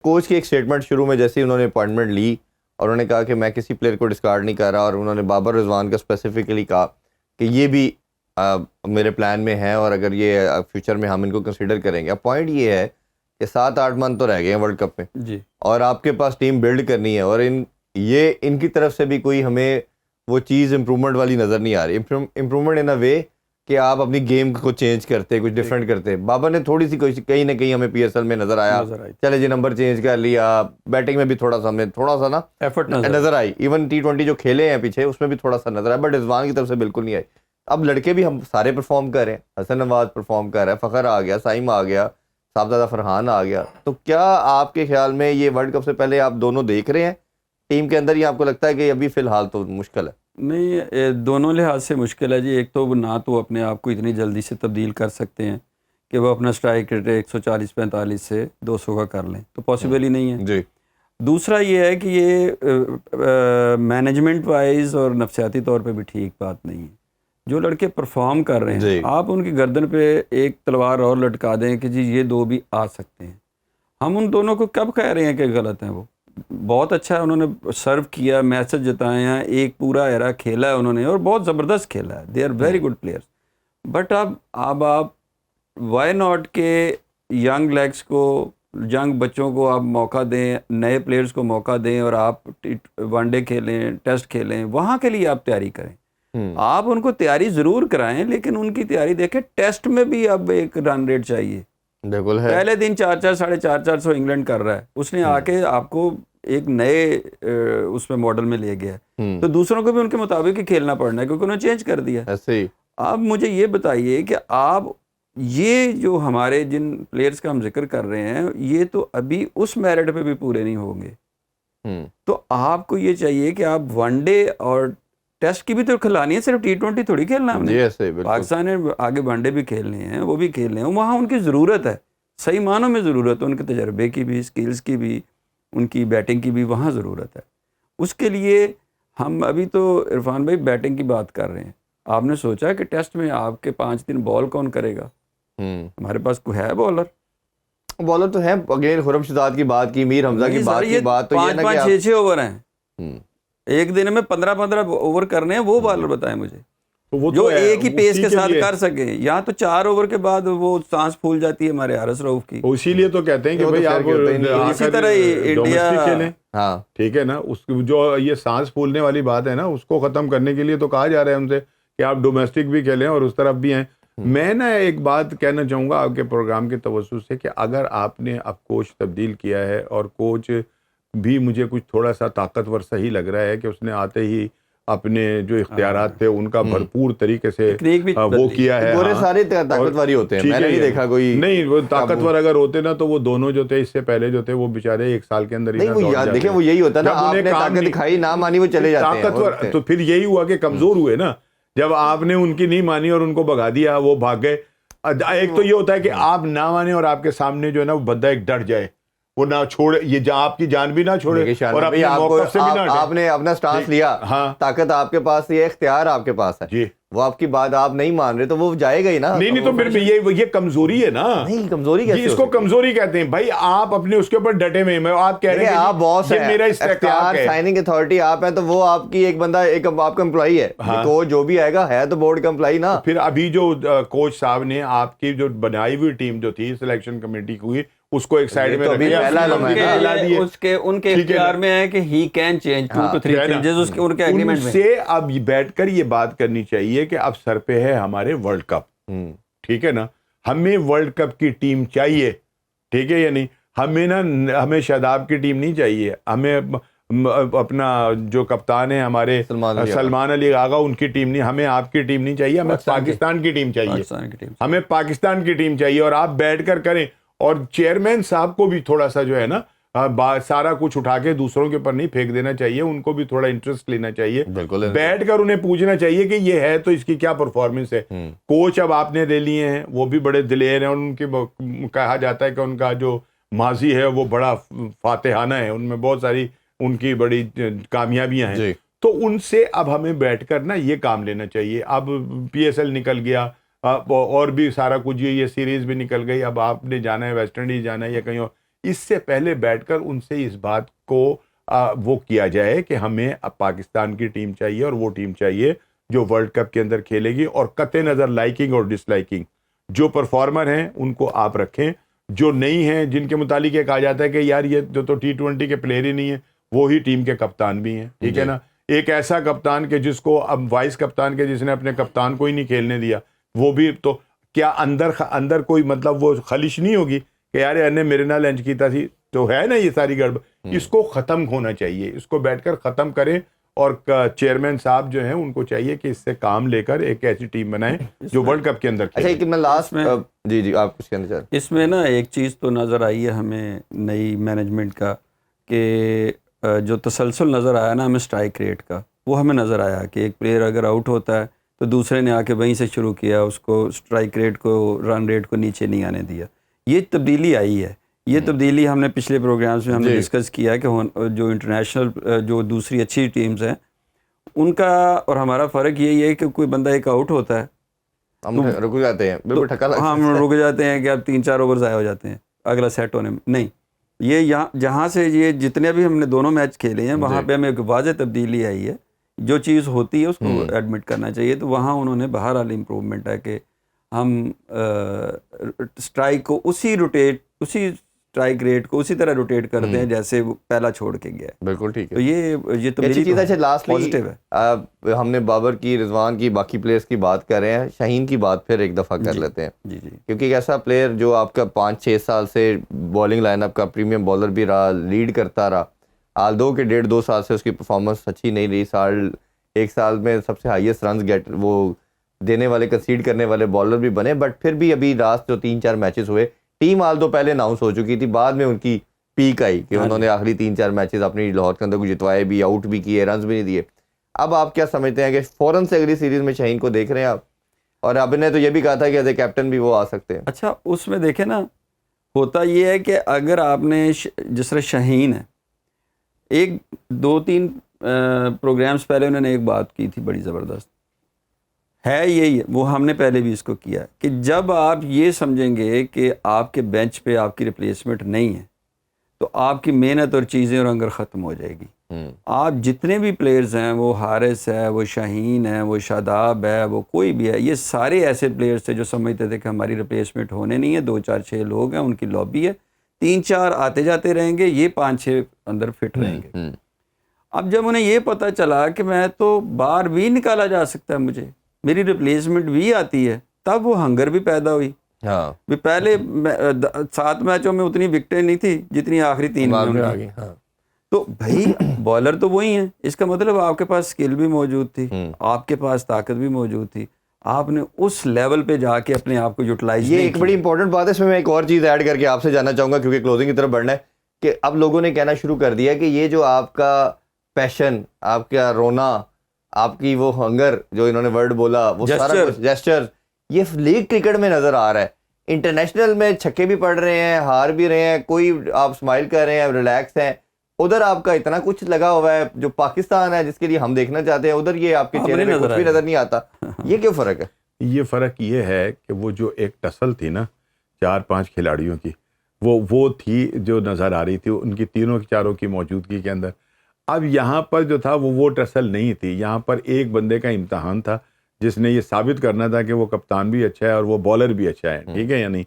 Coach کی ایک statement شروع میں جیسے انہوں نے اپوائنٹمنٹ لی اور انہوں نے کہا کہ میں کسی پلیئر کو ڈسکارڈ نہیں کر رہا، اور انہوں نے بابر رضوان کا اسپیسیفکلی کہا کہ یہ بھی میرے پلان میں ہے اور اگر یہ فیوچر میں ہم ان کو کنسیڈر کریں گے۔ اب پوائنٹ یہ ہے کہ 7-8 منتھ تو رہ گئے ہیں ورلڈ کپ میں جی، اور آپ کے پاس ٹیم بلڈ کرنی ہے، اور ان کی طرف سے بھی کوئی ہمیں وہ چیز امپرومنٹ والی نظر نہیں آ رہی، امپرومنٹ ان اے وے کہ آپ اپنی گیم کو چینج کرتے، کچھ ڈفرینٹ کرتے۔ بابر نے تھوڑی سی کوئی کہیں نہ کہیں ہمیں پی ایس ایل میں نظر آیا، چلے جی نمبر چینج کر لیا، بیٹنگ میں بھی تھوڑا سا ہمیں تھوڑا سا نا ایفرٹ نظر آئی، ایون T20 جو کھیلے ہیں پیچھے اس میں بھی تھوڑا سا نظر آیا، بٹ رضوان کی طرف سے بالکل نہیں آئی۔ اب لڑکے بھی ہم سارے پرفارم کر رہے ہیں، حسن نواز پرفارم کر رہا ہے، فخر آ گیا، سائم آ گیا، صاحبزادہ فرحان آ گیا، تو کیا آپ کے خیال میں یہ ورلڈ کپ سے پہلے آپ دونوں دیکھ رہے ہیں ٹیم کے اندر، یا آپ کو لگتا ہے کہ ابھی فی الحال تو مشکل ہے؟ نہیں، دونوں لحاظ سے مشکل ہے جی۔ ایک تو نہ تو اپنے آپ کو اتنی جلدی سے تبدیل کر سکتے ہیں کہ وہ اپنا اسٹرائک ریٹ 140-45 سے 200 کا کر لیں، تو پاسبل ہی نہیں ہے جی۔ دوسرا یہ ہے کہ یہ مینجمنٹ وائز اور نفسیاتی طور پہ بھی ٹھیک بات نہیں ہے۔ جو لڑکے پرفارم کر رہے ہیں آپ ان کی گردن پہ ایک تلوار اور لٹکا دیں کہ جی یہ دو بھی آ سکتے ہیں۔ ہم ان دونوں کو کب کہہ رہے ہیں کہ غلط ہیں؟ وہ بہت اچھا ہے، انہوں نے سرو کیا، میچز جتائے ہیں، ایک پورا ایرا کھیلا ہے انہوں نے اور بہت زبردست کھیلا ہے، they are very good players. But اب آپ وائی ناٹ کے ینگ لیگس کو، ینگ بچوں کو آپ موقع دیں، نئے پلیئرز کو موقع دیں، اور آپ ون ڈے کھیلیں، ٹیسٹ کھیلیں، وہاں کے لیے آپ تیاری کریں۔ آپ ان کو تیاری ضرور کرائیں، لیکن ان کی تیاری دیکھیں، ٹیسٹ میں بھی اب ایک رن ریٹ چاہیے۔ بالکل ہے، پہلے دن 400 450 انگلینڈ کر رہا ہے، اس نے آ کے آپ کو ایک نئے اس میں ماڈل میں لے گیا ہے، تو دوسروں کو بھی ان کے مطابق ہی کھیلنا پڑنا ہے کیونکہ انہوں نے چینج کر دیا۔ ایسے ہی آپ مجھے یہ بتائیے کہ آپ یہ جو ہمارے جن پلیئرز کا ہم ذکر کر رہے ہیں یہ تو ابھی اس میرٹ پہ بھی پورے نہیں ہوں گے، تو آپ کو یہ چاہیے کہ آپ ون ڈے اور ٹیسٹ کی بھی تو کھلانی ہے، صرف T20 تھوڑی کھیلنا ہم نے۔ پاکستان نے آگے ون ڈے بھی کھیلنے ہیں، وہ بھی کھیلنے ہیں، وہاں ان کی ضرورت ہے، صحیح معنوں میں ضرورت ہے، ان کے تجربے کی بھی، سکلز کی بھی، ان کی بیٹنگ کی بھی وہاں ضرورت ہے۔ اس کے لیے ہم ابھی تو عرفان بھائی بیٹنگ کی بات کر رہے ہیں، آپ نے سوچا کہ ٹیسٹ میں آپ کے 5 دن بال کون کرے گا؟ ہمارے پاس کوئی ہے بالر تو ہے، اگین خرم شہزاد کی بات کی، میر حمزہ کی بات تو یہ نا کہ 5-5 6 اوور ہیں، ایک دن میں 15 اوور کرنے ہیں، وہ بالر بتائیں مجھے جو ایک ہی پیس کے ساتھ کر سکیں۔ یا تو 4 اوور کے بعد وہ سانس پھول جاتی ہے ہمارے حارث رؤف کی، اسی لیے تو کہتے ہیں کہ بھائی آپ اسی طرح انڈیا کھیلیں، ٹھیک ہے نا، اس جو یہ سانس پھولنے والی بات ہے نا اس کو ختم کرنے کے لیے تو کہا جا رہا ہے ہم سے کہ آپ ڈومیسٹک بھی کھیلیں اور اس طرف بھی ہیں۔ میں نا ایک بات کہنا چاہوں گا آپ کے پروگرام کے توسط سے کہ اگر آپ نے اب کوچ تبدیل کیا ہے، اور کوچ بھی مجھے کچھ تھوڑا سا طاقتور صحیح لگ رہا ہے کہ اس نے آتے ہی اپنے جو اختیارات تھے ان کا بھرپور طریقے سے وہ کیا ہے۔ گورے سارے طاقتور ہوتے ہیں، میں نے نہیں دیکھا کوئی نہیں، وہ طاقتور اگر ہوتے نا تو وہ دونوں جو تھے اس سے پہلے جو تھے وہ بیچارے 1 سال کے اندر ہی دیکھیں وہ یہی ہوتا ہے نا، آپ نے طاقت دکھائی نہ مانی وہ چلے جاتے ہیں طاقتور، تو پھر یہی ہوا کہ کمزور ہوئے نا، جب آپ نے ان کی نہیں مانی اور ان کو بھگا دیا وہ بھاگ گئے۔ ایک تو یہ ہوتا ہے کہ آپ نہ مانیں اور آپ کے سامنے جو ہے نا وہ بندہ ایک ڈٹ جائے، وہ نہ چھوڑے، یہ آپ کی جان بھی نہ چھوڑے اور اپنے موقف سے بھی نہ ہٹے۔ آپ نے اپنا سٹانس لیا، طاقت آپ کے پاس ہے، اختیار آپ کے پاس ہے، جی وہ آپ کی بات آپ نہیں مان رہے تو وہ جائے گا ہی نا۔ نہیں تو پھر یہ کمزوری ہے نا۔ نہیں، کمزوری کیسے؟ اس کو کمزوری کہتے ہیں بھائی، آپ اپنے اس کے اوپر ڈٹے ہوئے ہیں، آپ کہہ رہے ہیں آپ باس ہیں، میرا استحقاق ہے، سائننگ اتھارٹی آپ ہیں، تو وہ آپ کی ایک بندہ ایک آپ کا امپلائی ہے، کوچ جو بھی آئے گا ہے تو بورڈ کا امپلائی نا۔ پھر ابھی جو کوچ صاحب نے آپ کی جو بنائی ہوئی ٹیم جو تھی سلیکشن کمیٹی کی، اس کو ایک سائیڈ میں ان کے اختیار میں ہے کہ ہی کین چینج 2 to 3 چینجز اس کے ان کے ایگریمنٹ میں۔ سے اب بیٹھ کر یہ بات کرنی چاہیے کہ اب سر پہ ہے ہمارے ورلڈ کپ، ٹھیک ہے نا، ہمیں ورلڈ کپ کی ٹیم چاہیے، ٹھیک ہے یا نہیں؟ ہمیں شاداب کی ٹیم نہیں چاہیے، ہمیں اپنا جو کپتان ہے ہمارے سلمان علی آغا ان کی ٹیم نہیں، ہمیں آپ کی ٹیم نہیں چاہیے، ہمیں پاکستان کی ٹیم چاہیے، ہمیں پاکستان کی ٹیم چاہیے، اور آپ بیٹھ کر کریں۔ اور چیئرمین صاحب کو بھی تھوڑا سا جو ہے نا سارا کچھ اٹھا کے دوسروں کے اوپر نہیں پھینک دینا چاہیے، ان کو بھی تھوڑا انٹرسٹ لینا چاہیے، بیٹھ کر انہیں پوچھنا چاہیے کہ یہ ہے تو اس کی کیا پرفارمنس ہے۔ کوچ اب آپ نے لے لیے ہیں، وہ بھی بڑے دلیر ہیں، اور ان کی کہا جاتا ہے کہ ان کا جو ماضی ہے وہ بڑا فاتحانہ ہے، ان میں بہت ساری ان کی بڑی کامیابیاں ہیں، تو ان سے اب ہمیں بیٹھ کر نا یہ کام لینا چاہیے۔ اب PSL نکل گیا اور بھی سارا کچھ، یہ سیریز بھی نکل گئی، اب آپ نے جانا ہے ویسٹ انڈیز جانا ہے یا کہیں اور، اس سے پہلے بیٹھ کر ان سے اس بات کو وہ کیا جائے کہ ہمیں اب پاکستان کی ٹیم چاہیے اور وہ ٹیم چاہیے جو ورلڈ کپ کے اندر کھیلے گی, اور قطع نظر لائکنگ اور ڈس لائکنگ جو پرفارمر ہیں ان کو آپ رکھیں, جو نہیں ہیں جن کے متعلق یہ کہا جاتا ہے کہ یار یہ جو تو T20 کے پلیئر ہی نہیں ہیں, وہی ٹیم کے کپتان بھی ہیں, ٹھیک ہے نا. ایک ایسا کپتان کہ جس کو اب وائس کپتان کے جس نے اپنے کپتان کو ہی نہیں کھیلنے دیا, وہ بھی تو کیا اندر کوئی مطلب وہ خلش نہیں ہوگی کہ یار نے میرے نال لنچ کیتا تھی, تو ہے نا یہ ساری گڑبڑ. اس کو ختم ہونا چاہیے, اس کو بیٹھ کر ختم کریں, اور چیئرمین صاحب جو ہیں ان کو چاہیے کہ اس سے کام لے کر ایک ایسی ٹیم بنائیں جو ورلڈ کپ کے اندر اچھا کہ میں لاسٹ میں جی آپ کچھ کہنا چاہ رہے ہیں. اس میں نا ایک چیز تو نظر آئی ہے ہمیں نئی مینجمنٹ کا, کہ جو تسلسل نظر آیا نا ہمیں اسٹرائک ریٹ کا, وہ ہمیں نظر آیا کہ ایک پلیئر اگر آؤٹ ہوتا ہے تو دوسرے نے آ کے وہیں سے شروع کیا, اس کو اسٹرائک ریٹ کو, رن ریٹ کو نیچے نہیں آنے دیا. یہ تبدیلی آئی ہے. یہ تبدیلی ہم نے پچھلے پروگرامز میں ہم نے ڈسکس کیا کہ جو انٹرنیشنل جو دوسری اچھی ٹیمز ہیں ان کا اور ہمارا فرق یہی ہے کہ کوئی بندہ ایک آؤٹ ہوتا ہے ہم رک جاتے ہیں, بالکل ٹھکا لگتا ہے, ہم رک جاتے ہیں کہ اب 3-4 اوور ضائع ہو جاتے ہیں اگلا سیٹ ہونے میں. نہیں, یہ جہاں سے یہ جتنے بھی ہم نے دونوں میچ کھیلے ہیں وہاں پہ ہمیں ایک واضح تبدیلی آئی ہے. جو چیز ہوتی ہے اس کو ایڈمٹ کرنا چاہیے. تو وہاں انہوں نے بہرحال امپروومنٹ ہے کہ ہم اسٹرائک کو اسی اسٹرائک ریٹ کو اسی طرح روٹیٹ کرتے ہیں جیسے وہ پہلا چھوڑ کے گیا. بالکل ٹھیک ہے. تو یہ تبدیلی چیز ہے. لاسٹلی پازیٹیو ہے. ہم نے بابر کی, رضوان کی, باقی پلیئرز کی بات کر رہے ہیں, شاہین کی بات پھر ایک دفعہ کر لیتے ہیں. جی کیونکہ ایک ایسا پلیئر جو آپ کا 5-6 سال سے بالنگ لائن اپ کا پریمیم بالر بھی رہا, لیڈ کرتا رہا, آلدو کے 1.5-2 سال سے اس کی پرفارمنس اچھی نہیں رہی. ایک سال میں سب سے ہائیسٹ رنز وہ دینے والے, کنسیڈ کرنے والے بالر بھی بنے, بٹ پھر بھی ابھی لاسٹ جو 3-4 میچز ہوئے, ٹیم آلدو پہلے اناؤنس ہو چکی تھی, بعد میں ان کی پیک آئی کہ انہوں نے آخری 3-4 میچز اپنی لاہور کے اندر کو جتوائے بھی, آؤٹ بھی کیے, رنز بھی نہیں دیے. اب آپ کیا سمجھتے ہیں کہ فوراً سے اگلی سیریز میں شاہین کو دیکھ رہے ہیں آپ؟ اور اب نے تو یہ بھی کہا تھا کہ ایز اے کیپٹن بھی وہ آ سکتے ہیں. اچھا, اس میں دیکھیں نا, ہوتا یہ ہے کہ اگر آپ نے جس طرح شاہین ہے, 1-2-3 پروگرامز پہلے انہوں نے ایک بات کی تھی بڑی زبردست, ہے یہی ہے, وہ ہم نے پہلے بھی اس کو کیا ہے کہ جب آپ یہ سمجھیں گے کہ آپ کے بینچ پہ آپ کی ریپلیسمنٹ نہیں ہے تو آپ کی محنت اور چیزیں اور انگر ختم ہو جائے گی. آپ جتنے بھی پلیئرز ہیں, وہ حارث ہے, وہ شاہین ہے, وہ شاداب ہے, وہ کوئی بھی ہے, یہ سارے ایسے پلیئرز تھے جو سمجھتے تھے کہ ہماری ریپلیسمنٹ ہونے نہیں ہے. 2-4-6 لوگ ہیں, ان کی لابی ہے, 3-4 آتے جاتے رہیں گے, یہ 5-6 اندر فٹ رہیں گے. اب جب انہیں یہ پتہ چلا کہ میں تو باہر بھی نکالا جا سکتا ہے, مجھے میری ریپلیسمنٹ بھی آتی ہے, تب وہ ہنگر بھی پیدا ہوئی. بھی پہلے 7 میچوں میں اتنی وکٹیں نہیں تھی جتنی آخری 3 میں آ گئی. تو بھائی بالر تو وہی ہیں, اس کا مطلب آپ کے پاس سکل بھی موجود تھی, آپ کے پاس طاقت بھی موجود تھی, آپ نے اس لیول پہ جا کے اپنے آپ کو یوٹیلائز. یہ ایک بڑی امپورٹنٹ بات ہے, اس میں ایک اور چیز ایڈ کر کے آپ سے جاننا چاہوں گا کیونکہ کلوزنگ کی طرف بڑھنا ہے, کہ اب لوگوں نے کہنا شروع کر دیا کہ یہ جو آپ کا پیشن, آپ کا رونا, آپ کی وہ ہنگر جو انہوں نے ورڈ بولا, وہ سارا کچھ جیسچر, یہ لیگ کرکٹ میں نظر آ رہا ہے. انٹرنیشنل میں چھکے بھی پڑ رہے ہیں, ہار بھی رہے ہیں, کوئی آپ اسمائل کر رہے ہیں, ریلیکس ہیں. ادھر آپ کا اتنا کچھ لگا ہوا ہے جو پاکستان ہے جس کے لیے ہم دیکھنا چاہتے ہیں, ادھر یہ آپ کے چہرے پہ کچھ بھی نظر نہیں آتا. یہ کیوں فرق ہے؟ یہ فرق یہ ہے کہ وہ جو ایک ٹسل تھی نا 4-5 کھلاڑیوں کی, وہ تھی جو نظر آ رہی تھی ان کی تینوں چاروں کی موجودگی کے اندر. اب یہاں پر جو تھا وہ ٹسل نہیں تھی, یہاں پر ایک بندے کا امتحان تھا جس نے یہ ثابت کرنا تھا کہ وہ کپتان بھی اچھا ہے اور وہ بالر بھی اچھا ہے, ٹھیک ہے یا نہیں.